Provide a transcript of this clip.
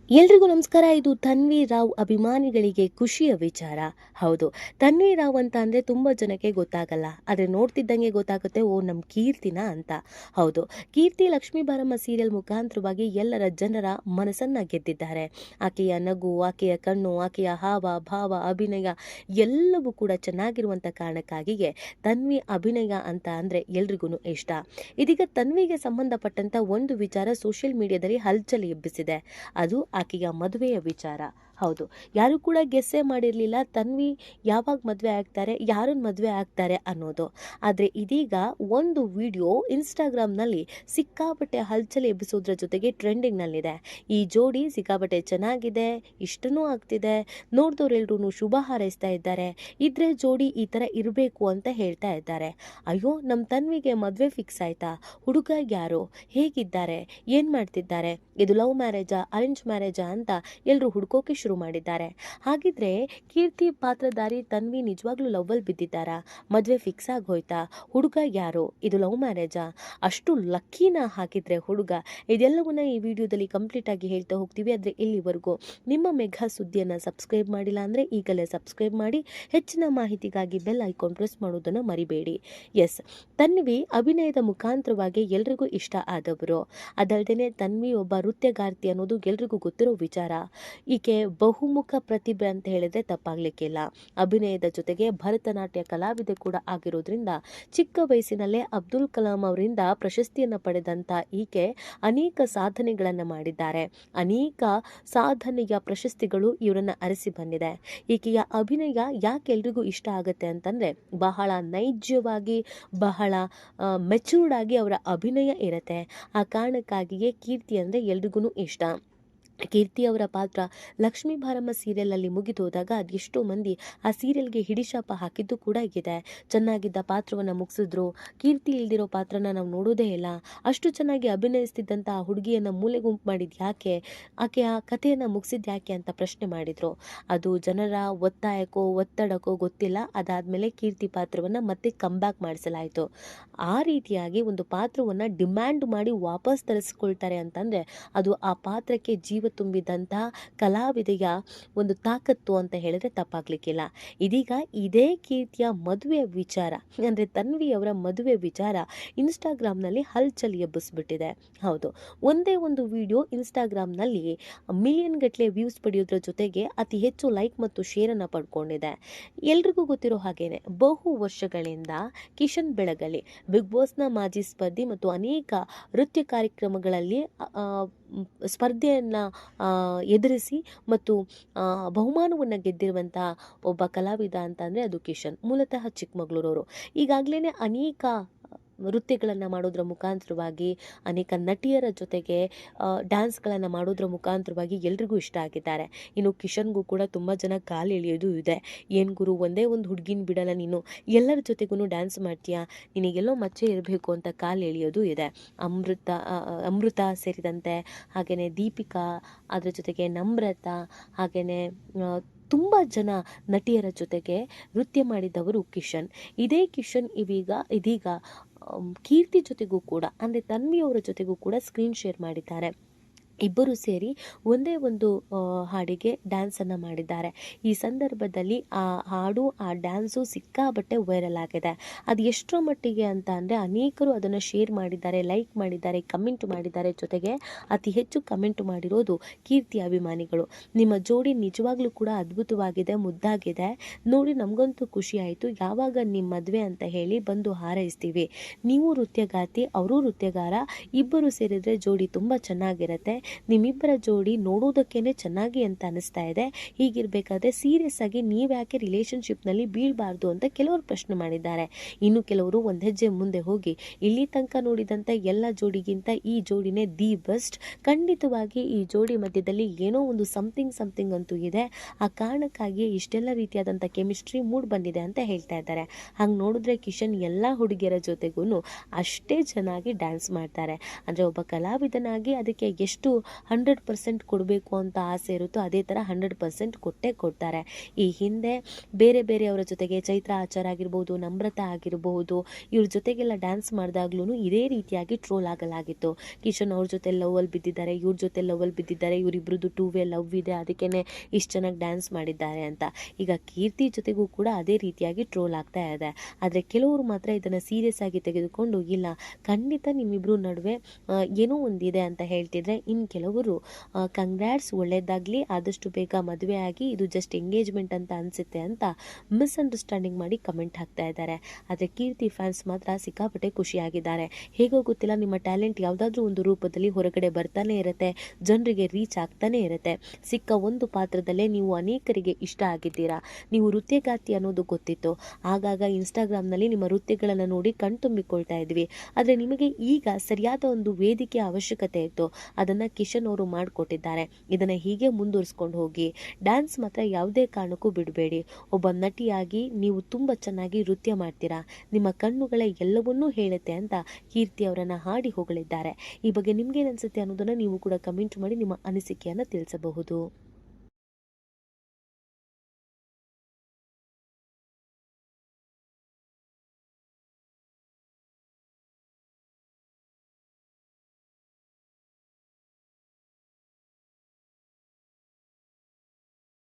ಎಲ್ರಿಗೂ ನಮಸ್ಕಾರ. ಇದು ತನ್ವಿ ರಾವ್ ಅಭಿಮಾನಿಗಳಿಗೆ ಖುಷಿಯ ವಿಚಾರ. ಹೌದು, ತನ್ವಿ ರಾವ್ ಅಂತ ಅಂದರೆ ತುಂಬ ಜನಕ್ಕೆ ಗೊತ್ತಾಗಲ್ಲ. ಆದರೆ ನೋಡ್ತಿದ್ದಂಗೆ ಗೊತ್ತಾಗುತ್ತೆ, ಓ ನಮ್ಮ ಕೀರ್ತಿನ ಅಂತ. ಹೌದು, ಕೀರ್ತಿ ಲಕ್ಷ್ಮೀ ಬಾರಮ್ಮ ಸೀರಿಯಲ್ ಮುಖಾಂತರವಾಗಿ ಎಲ್ಲರ ಜನರ ಮನಸ್ಸನ್ನು ಗೆದ್ದಿದ್ದಾರೆ. ಆಕೆಯ ನಗು, ಆಕೆಯ ಕಣ್ಣು, ಆಕೆಯ ಹಾವ ಭಾವ, ಅಭಿನಯ ಎಲ್ಲವೂ ಕೂಡ ಚೆನ್ನಾಗಿರುವಂಥ ಕಾರಣಕ್ಕಾಗಿಯೇ ತನ್ವಿ ಅಭಿನಯ ಅಂತ ಅಂದರೆ ಎಲ್ರಿಗೂ ಇಷ್ಟ. ಇದೀಗ ತನ್ವಿಗೆ ಸಂಬಂಧಪಟ್ಟಂಥ ಒಂದು ವಿಚಾರ ಸೋಷಿಯಲ್ ಮೀಡಿಯಾದಲ್ಲಿ ಹಲ್ಚಲ್ ಎಬ್ಬಿಸಿದೆ. ಅದು ಆಕೆಯ ಮದುವೆಯ ವಿಚಾರ. ಹೌದು, ಯಾರು ಕೂಡ ಗೆಸ್ಸೇ ಮಾಡಿರಲಿಲ್ಲ ತನ್ವಿ ಯಾವಾಗ ಮದುವೆ ಆಗ್ತಾರೆ, ಯಾರನ್ನು ಮದುವೆ ಆಗ್ತಾರೆ ಅನ್ನೋದು. ಆದರೆ ಇದೀಗ ಒಂದು ವಿಡಿಯೋ ಇನ್ಸ್ಟಾಗ್ರಾಮ್ನಲ್ಲಿ ಸಿಕ್ಕಾಪಟ್ಟೆ ಹಲ್ಚಲ್ ಎಬ್ಬಿಸೋದ್ರ ಜೊತೆಗೆ ಟ್ರೆಂಡಿಂಗ್ನಲ್ಲಿದೆ. ಈ ಜೋಡಿ ಸಿಕ್ಕಾಪಟ್ಟೆ ಚೆನ್ನಾಗಿದೆ, ಇಷ್ಟನೂ ಆಗ್ತಿದೆ, ನೋಡಿದವರೆಲ್ಲರೂ ಶುಭ ಹಾರೈಸ್ತಾ ಇದ್ದಾರೆ. ಇದ್ರೆ ಜೋಡಿ ಈ ಥರ ಇರಬೇಕು ಅಂತ ಹೇಳ್ತಾ ಇದ್ದಾರೆ. ಅಯ್ಯೋ, ನಮ್ಮ ತನ್ವಿಗೆ ಮದುವೆ ಫಿಕ್ಸ್ ಆಯ್ತಾ? ಹುಡುಗ ಯಾರು, ಹೇಗಿದ್ದಾರೆ, ಏನು ಮಾಡ್ತಿದ್ದಾರೆ, ಇದು ಲವ್ ಮ್ಯಾರೇಜಾ ಅರೇಂಜ್ ಮ್ಯಾರೇಜಾ ಅಂತ ಎಲ್ಲರೂ ಹುಡ್ಕೋಕೆ ಶುರು ಮಾಡಿದ್ದಾರೆ. ಹಾಗಿದ್ರೆ ಕೀರ್ತಿ ಪಾತ್ರಧಾರಿ ತನ್ವಿ ನಿಜವಾಗ್ಲೂ ಲವ್ವಲ್ಲಿ ಬಿದ್ದಿದ್ದಾರಾ? ಮದುವೆ ಫಿಕ್ಸ್ ಆಗಿ ಹೋಯ್ತಾ? ಹುಡುಗ ಯಾರು, ಇದು ಲವ್ ಮ್ಯಾರೇಜಾ? ಅಷ್ಟು ಲಕ್ಕಿನ ಹಾಕಿದ್ರೆ ಹುಡುಗ? ಇದೆಲ್ಲವನ್ನ ಈ ವಿಡಿಯೋದಲ್ಲಿ ಕಂಪ್ಲೀಟ್ ಆಗಿ ಹೇಳ್ತಾ ಹೋಗ್ತೀವಿ. ಆದರೆ ಇಲ್ಲಿವರೆಗೂ ನಿಮ್ಮ ಮೆಘಾ ಸುದ್ದಿಯನ್ನು ಸಬ್ಸ್ಕ್ರೈಬ್ ಮಾಡಿಲ್ಲ ಅಂದರೆ ಈಗಲೇ ಸಬ್ಸ್ಕ್ರೈಬ್ ಮಾಡಿ. ಹೆಚ್ಚಿನ ಮಾಹಿತಿಗಾಗಿ ಬೆಲ್ ಐಕಾನ್ ಪ್ರೆಸ್ ಮಾಡೋದನ್ನು ಮರಿಬೇಡಿ. ಎಸ್, ತನ್ವಿ ಅಭಿನಯದ ಮುಖಾಂತರವಾಗಿ ಎಲ್ರಿಗೂ ಇಷ್ಟ ಆದವರು. ಅದಲ್ಲದೆ ತನ್ವಿ ಒಬ್ಬ ನೃತ್ಯಗಾರ್ತಿ ಅನ್ನೋದು ಎಲ್ರಿಗೂ ಗೊತ್ತಿರೋ ವಿಚಾರ. ಈಕೆ ಬಹುಮುಖ ಪ್ರತಿಭೆ ಅಂತ ಹೇಳಿದ್ರೆ ತಪ್ಪಾಗ್ಲಿಕ್ಕಿಲ್ಲ. ಅಭಿನಯದ ಜೊತೆಗೆ ಭರತನಾಟ್ಯ ಕಲಾವಿದೆ ಕೂಡ ಆಗಿರೋದ್ರಿಂದ ಚಿಕ್ಕ ವಯಸ್ಸಿನಲ್ಲೇ ಅಬ್ದುಲ್ ಕಲಾಂ ಅವರಿಂದ ಪ್ರಶಸ್ತಿಯನ್ನು ಪಡೆದಂತ ಈಕೆ ಅನೇಕ ಸಾಧನೆಗಳನ್ನು ಮಾಡಿದ್ದಾರೆ. ಅನೇಕ ಸಾಧನೆಯ ಪ್ರಶಸ್ತಿಗಳು ಇವರನ್ನ ಅರಸಿ ಬಂದಿದೆ. ಈಕೆಯ ಅಭಿನಯ ಯಾಕೆ ಎಲ್ರಿಗೂ ಇಷ್ಟ ಆಗುತ್ತೆ ಅಂತಂದ್ರೆ ಬಹಳ ನೈಜವಾಗಿ, ಬಹಳ ಮೆಚೂರ್ಡ್ ಆಗಿ ಅವರ ಅಭಿನಯ ಇರುತ್ತೆ. ಆ ಕಾರಣಕ್ಕಾಗಿಯೇ ಕೀರ್ತಿ ಅಂದರೆ ಎಲ್ರಿಗೂ ಇಷ್ಟ. ಕೀರ್ತಿ ಅವರ ಪಾತ್ರ ಲಕ್ಷ್ಮೀ ಬಾರಮ್ಮ ಸೀರಿಯಲಲ್ಲಿ ಮುಗಿದೋದಾಗ ಅದೆಷ್ಟೋ ಮಂದಿ ಆ ಸೀರಿಯಲ್ಗೆ ಹಿಡಿಶಾಪ ಹಾಕಿದ್ದು ಕೂಡ ಇದೆ. ಚೆನ್ನಾಗಿದ್ದ ಪಾತ್ರವನ್ನು ಮುಗಿಸಿದ್ರು, ಕೀರ್ತಿ ಇಲ್ದಿರೋ ಪಾತ್ರನ ನಾವು ನೋಡೋದೇ ಇಲ್ಲ, ಅಷ್ಟು ಚೆನ್ನಾಗಿ ಅಭಿನಯಿಸ್ತಿದ್ದಂಥ ಆ ಹುಡುಗಿಯನ್ನು ಮೂಲೆ ಗುಂಪು ಮಾಡಿದ್ದು ಯಾಕೆ, ಆಕೆಯ ಕಥೆಯನ್ನು ಮುಗಿಸಿದ್ದು ಯಾಕೆ ಅಂತ ಪ್ರಶ್ನೆ ಮಾಡಿದರು. ಅದು ಜನರ ಒತ್ತಾಯಕ್ಕೋ ಒತ್ತಡಕ್ಕೋ ಗೊತ್ತಿಲ್ಲ. ಅದಾದಮೇಲೆ ಕೀರ್ತಿ ಪಾತ್ರವನ್ನು ಮತ್ತೆ ಕಮ್ಬ್ಯಾಕ್ ಮಾಡಿಸಲಾಯಿತು. ಆ ರೀತಿಯಾಗಿ ಒಂದು ಪಾತ್ರವನ್ನು ಡಿಮ್ಯಾಂಡ್ ಮಾಡಿ ವಾಪಸ್ ತರಿಸ್ಕೊಳ್ತಾರೆ ಅಂತಂದರೆ ಅದು ಆ ಪಾತ್ರಕ್ಕೆ ಜೀವ ತುಂಬಿದಂತಹ ಕಲಾವಿದೆಯ ಒಂದು ತಾಕತ್ತು ಅಂತ ಹೇಳಿದ್ರೆ ತಪ್ಪಾಗ್ಲಿಕ್ಕಿಲ್ಲ. ಇದೀಗ ಇದೇ ಕೀರ್ತಿಯ ಮದುವೆಯ ವಿಚಾರ ಅಂದರೆ ತನ್ವಿಯವರ ಮದುವೆ ವಿಚಾರ ಇನ್ಸ್ಟಾಗ್ರಾಮ್ನಲ್ಲಿ ಹಲ್ಚಲ್ ಎಬ್ಬಿಸ್ಬಿಟ್ಟಿದೆ. ಹೌದು, ಒಂದೇ ಒಂದು ವಿಡಿಯೋ ಇನ್ಸ್ಟಾಗ್ರಾಮ್ನಲ್ಲಿ ಮಿಲಿಯನ್ ಗಟ್ಟಲೆ ವ್ಯೂಸ್ ಪಡೆಯೋದ್ರ ಜೊತೆಗೆ ಅತಿ ಹೆಚ್ಚು ಲೈಕ್ ಮತ್ತು ಶೇರನ್ನು ಪಡ್ಕೊಂಡಿದೆ. ಎಲ್ರಿಗೂ ಗೊತ್ತಿರೋ ಹಾಗೇನೆ ಬಹು ವರ್ಷಗಳಿಂದ ಕಿಶನ್ ಬೆಳಗಲಿ ಬಿಗ್ ಬಾಸ್ನ ಮಾಜಿ ಸ್ಪರ್ಧಿ ಮತ್ತು ಅನೇಕ ನೃತ್ಯ ಕಾರ್ಯಕ್ರಮಗಳಲ್ಲಿ ಸ್ಪರ್ಧೆಯನ್ನು ಎದುರಿಸಿ ಮತ್ತು ಬಹುಮಾನವನ್ನು ಗೆದ್ದಿರುವಂಥ ಒಬ್ಬ ಕಲಾವಿದ ಅಂತಂದರೆ ಅದು ಕಿಶನ್. ಮೂಲತಃ ಚಿಕ್ಕಮಗಳೂರವರು. ಈಗಾಗಲೇ ಅನೇಕ ನೃತ್ಯಗಳನ್ನು ಮಾಡೋದ್ರ ಮುಖಾಂತರವಾಗಿ ಅನೇಕ ನಟಿಯರ ಜೊತೆಗೆ ಡ್ಯಾನ್ಸ್ಗಳನ್ನು ಮಾಡೋದ್ರ ಮುಖಾಂತರವಾಗಿ ಎಲ್ರಿಗೂ ಇಷ್ಟ ಆಗಿದ್ದಾರೆ. ಇನ್ನು ಕಿಶನ್ಗೂ ಕೂಡ ತುಂಬ ಜನ ಕಾಲು ಎಳೆಯೋದು ಇದೆ. ಏನು ಗುರು, ಒಂದೇ ಒಂದು ಹುಡುಗಿನ ಬಿಡಲ್ಲ ನೀನು, ಎಲ್ಲರ ಜೊತೆಗೂ ಡ್ಯಾನ್ಸ್ ಮಾಡ್ತೀಯಾ, ನಿನಗೆಲ್ಲೋ ಮಚ್ಚೆ ಇರಬೇಕು ಅಂತ ಕಾಲು ಎಳೆಯೋದು ಇದೆ. ಅಮೃತ ಸೇರಿದಂತೆ ಹಾಗೆಯೇ ದೀಪಿಕಾ, ಅದರ ಜೊತೆಗೆ ನಮ್ರತಾ, ಹಾಗೆಯೇ ತುಂಬ ಜನ ನಟಿಯರ ಜೊತೆಗೆ ನೃತ್ಯ ಮಾಡಿದವರು ಕಿಶನ್. ಇದೇ ಕಿಶನ್ ಇದೀಗ ಕೀರ್ತಿ ಜೊತೆಗೂ ಕೂಡ ಅಂದರೆ ತನ್ವಿಯವರ ಜೊತೆಗೂ ಕೂಡ ಸ್ಕ್ರೀನ್ ಶೇರ್ ಮಾಡಿದ್ದಾರೆ. ಇಬ್ಬರು ಸೇರಿ ಒಂದೇ ಒಂದು ಹಾಡಿಗೆ ಡ್ಯಾನ್ಸನ್ನು ಮಾಡಿದ್ದಾರೆ. ಈ ಸಂದರ್ಭದಲ್ಲಿ ಆ ಹಾಡು, ಆ ಡ್ಯಾನ್ಸು ಸಿಕ್ಕಾಬಟ್ಟೆ ವೈರಲ್ ಆಗಿದೆ. ಅದು ಎಷ್ಟರ ಮಟ್ಟಿಗೆ ಅಂತ ಅಂದರೆ ಅನೇಕರು ಅದನ್ನು ಶೇರ್ ಮಾಡಿದ್ದಾರೆ, ಲೈಕ್ ಮಾಡಿದ್ದಾರೆ, ಕಮೆಂಟ್ ಮಾಡಿದ್ದಾರೆ. ಜೊತೆಗೆ ಅತಿ ಹೆಚ್ಚು ಕಮೆಂಟ್ ಮಾಡಿರೋದು ಕೀರ್ತಿ ಅಭಿಮಾನಿಗಳು. ನಿಮ್ಮ ಜೋಡಿ ನಿಜವಾಗ್ಲೂ ಕೂಡ ಅದ್ಭುತವಾಗಿದೆ, ಮುದ್ದಾಗಿದೆ, ನೋಡಿ ನಮಗಂತೂ ಖುಷಿ ಆಯಿತು, ಯಾವಾಗ ನಿಮ್ಮ ಮದುವೆ ಅಂತ ಹೇಳಿ ಬಂದು ಹಾರೈಸ್ತೀವಿ. ನೀವು ನೃತ್ಯಗಾರ್ತಿ, ಅವರು ನೃತ್ಯಗಾರ, ಇಬ್ಬರು ಸೇರಿದರೆ ಜೋಡಿ ತುಂಬ ಚೆನ್ನಾಗಿರುತ್ತೆ. ನಿಮ್ಮಿಬ್ಬರ ಜೋಡಿ ನೋಡೋದಕ್ಕೇನೆ ಚೆನ್ನಾಗಿ ಅಂತ ಅನಿಸ್ತಾ ಇದೆ. ಹೀಗಿರಬೇಕಾದ್ರೆ ಸೀರಿಯಸ್ ಆಗಿ ನೀವ್ಯಾಕೆ ರಿಲೇಷನ್ಶಿಪ್ನಲ್ಲಿ ಬೀಳಬಾರ್ದು ಅಂತ ಕೆಲವರು ಪ್ರಶ್ನೆ ಮಾಡಿದ್ದಾರೆ. ಇನ್ನು ಕೆಲವರು ಒಂದು ಹೆಜ್ಜೆ ಮುಂದೆ ಹೋಗಿ ಇಲ್ಲಿ ತನಕ ನೋಡಿದಂಥ ಎಲ್ಲ ಜೋಡಿಗಿಂತ ಈ ಜೋಡಿನೇ ದಿ ಬೆಸ್ಟ್, ಖಂಡಿತವಾಗಿ ಈ ಜೋಡಿ ಮಧ್ಯದಲ್ಲಿ ಏನೋ ಒಂದು ಸಮಥಿಂಗ್ ಅಂತೂ ಇದೆ, ಆ ಕಾರಣಕ್ಕಾಗಿ ಇಷ್ಟೆಲ್ಲ ರೀತಿಯಾದಂಥ ಕೆಮಿಸ್ಟ್ರಿ ಮೂಡ್ ಬಂದಿದೆ ಅಂತ ಹೇಳ್ತಾ ಇದ್ದಾರೆ. ಹಂಗೆ ನೋಡಿದ್ರೆ ಕಿಶನ್ ಎಲ್ಲ ಹುಡುಗಿಯರ ಜೊತೆಗೂ ಅಷ್ಟೇ ಚೆನ್ನಾಗಿ ಡ್ಯಾನ್ಸ್ ಮಾಡ್ತಾರೆ. ಅಂದರೆ ಒಬ್ಬ ಕಲಾವಿದನಾಗಿ ಅದಕ್ಕೆ ಎಷ್ಟು 100% ಕೊಡಬೇಕು ಅಂತ ಆಸೆ ಇರುತ್ತೋ ಅದೇ ಥರ 100% ಕೊಟ್ಟೇ ಕೊಡ್ತಾರೆ. ಈ ಹಿಂದೆ ಬೇರೆ ಬೇರೆಯವರ ಜೊತೆಗೆ ಚೈತ್ರ ಆಚಾರ್ ಆಗಿರ್ಬೋದು, ನಮ್ರತಾ ಆಗಿರಬಹುದು, ಇವ್ರ ಜೊತೆಗೆಲ್ಲ ಡ್ಯಾನ್ಸ್ ಮಾಡಿದಾಗ್ಲೂ ಇದೇ ರೀತಿಯಾಗಿ ಟ್ರೋಲ್ ಆಗಲಾಗಿತ್ತು. ಕಿಶನ್ ಅವ್ರ ಜೊತೆ ಲವ್ವಲ್ಲಿ ಬಿದ್ದಿದ್ದಾರೆ, ಇವ್ರ ಜೊತೆ ಲವ್ವಲ್ಲಿ ಬಿದ್ದಿದ್ದಾರೆ, ಇವರಿಬ್ರದ್ದು 2 ವೇ ಲವ್ ಇದೆ, ಅದಕ್ಕೇನೆ ಇಷ್ಟು ಚೆನ್ನಾಗಿ ಡ್ಯಾನ್ಸ್ ಮಾಡಿದ್ದಾರೆ ಅಂತ. ಈಗ ಕೀರ್ತಿ ಜೊತೆಗೂ ಕೂಡ ಅದೇ ರೀತಿಯಾಗಿ ಟ್ರೋಲ್ ಆಗ್ತಾ ಇದೆ. ಆದರೆ ಕೆಲವರು ಮಾತ್ರ ಇದನ್ನು ಸೀರಿಯಸ್ ಆಗಿ ತೆಗೆದುಕೊಂಡು ಇಲ್ಲ, ಖಂಡಿತ ನಿಮ್ಮಿಬ್ರು ನಡುವೆ ಏನೋ ಒಂದಿದೆ ಅಂತ ಹೇಳ್ತಿದ್ರೆ, ಇನ್ನು ಕೆಲವರು ಕಂಗ್ರ್ಯಾಟ್ಸ್, ಒಳ್ಳೇದಾಗಲಿ, ಆದಷ್ಟು ಬೇಗ ಮದುವೆ ಆಗಿ ಇದು ಜಸ್ಟ್ ಎಂಗೇಜ್ಮೆಂಟ್ ಅಂತ ಅನಿಸುತ್ತೆ ಅಂತ ಮಿಸ್ಅಂಡರ್ಸ್ಟ್ಯಾಂಡಿಂಗ್ ಮಾಡಿ ಕಮೆಂಟ್ ಹಾಕ್ತಾ ಇದ್ದಾರೆ. ಆದರೆ ಕೀರ್ತಿ ಫ್ಯಾನ್ಸ್ ಮಾತ್ರ ಸಿಕ್ಕಾಪಟ್ಟೆ ಖುಷಿಯಾಗಿದ್ದಾರೆ. ಹೇಗೋ ಗೊತ್ತಿಲ್ಲ, ನಿಮ್ಮ ಟ್ಯಾಲೆಂಟ್ ಯಾವುದಾದ್ರೂ ಒಂದು ರೂಪದಲ್ಲಿ ಹೊರಗಡೆ ಬರ್ತಾನೆ ಇರುತ್ತೆ, ಜನರಿಗೆ ರೀಚ್ ಆಗ್ತಾನೆ ಇರುತ್ತೆ. ಸಿಕ್ಕ ಒಂದು ಪಾತ್ರದಲ್ಲೇ ನೀವು ಅನೇಕರಿಗೆ ಇಷ್ಟ ಆಗಿದ್ದೀರಾ. ನೀವು ನೃತ್ಯಗಾತಿ ಅನ್ನೋದು ಗೊತ್ತಿತ್ತು, ಆಗಾಗ ಇನ್ಸ್ಟಾಗ್ರಾಮ್ನಲ್ಲಿ ನಿಮ್ಮ ನೃತ್ಯಗಳನ್ನು ನೋಡಿ ಕಣ್ತುಂಬಿಕೊಳ್ತಾ ಇದ್ವಿ. ಆದರೆ ನಿಮಗೆ ಈಗ ಸರಿಯಾದ ಒಂದು ವೇದಿಕೆ ಅವಶ್ಯಕತೆ ಇತ್ತು, ಅದನ್ನು ಕಿಶನ್ ಅವರು ಮಾಡಿಕೊಟ್ಟಿದ್ದಾರೆ. ಇದನ್ನು ಹೀಗೆ ಮುಂದುವರಿಸ್ಕೊಂಡು ಹೋಗಿ. ಡ್ಯಾನ್ಸ್ ಮಾತ್ರ ಯಾವುದೇ ಕಾರಣಕ್ಕೂ ಬಿಡಬೇಡಿ. ಒಬ್ಬ ನಟಿಯಾಗಿ ನೀವು ತುಂಬ ಚೆನ್ನಾಗಿ ನೃತ್ಯ ಮಾಡ್ತೀರಾ, ನಿಮ್ಮ ಕಣ್ಣುಗಳ ಎಲ್ಲವನ್ನೂ ಹೇಳುತ್ತೆ ಅಂತ ಕೀರ್ತಿ ಅವರನ್ನು ಹಾಡಿ ಹೊಗಳಿದ್ದಾರೆ. ಈ ಬಗ್ಗೆ ನಿಮ್ಗೇನು ಅನಿಸುತ್ತೆ ಅನ್ನೋದನ್ನು ನೀವು ಕೂಡ ಕಮೆಂಟ್ ಮಾಡಿ ನಿಮ್ಮ ಅನಿಸಿಕೆಯನ್ನು ತಿಳಿಸಬಹುದು.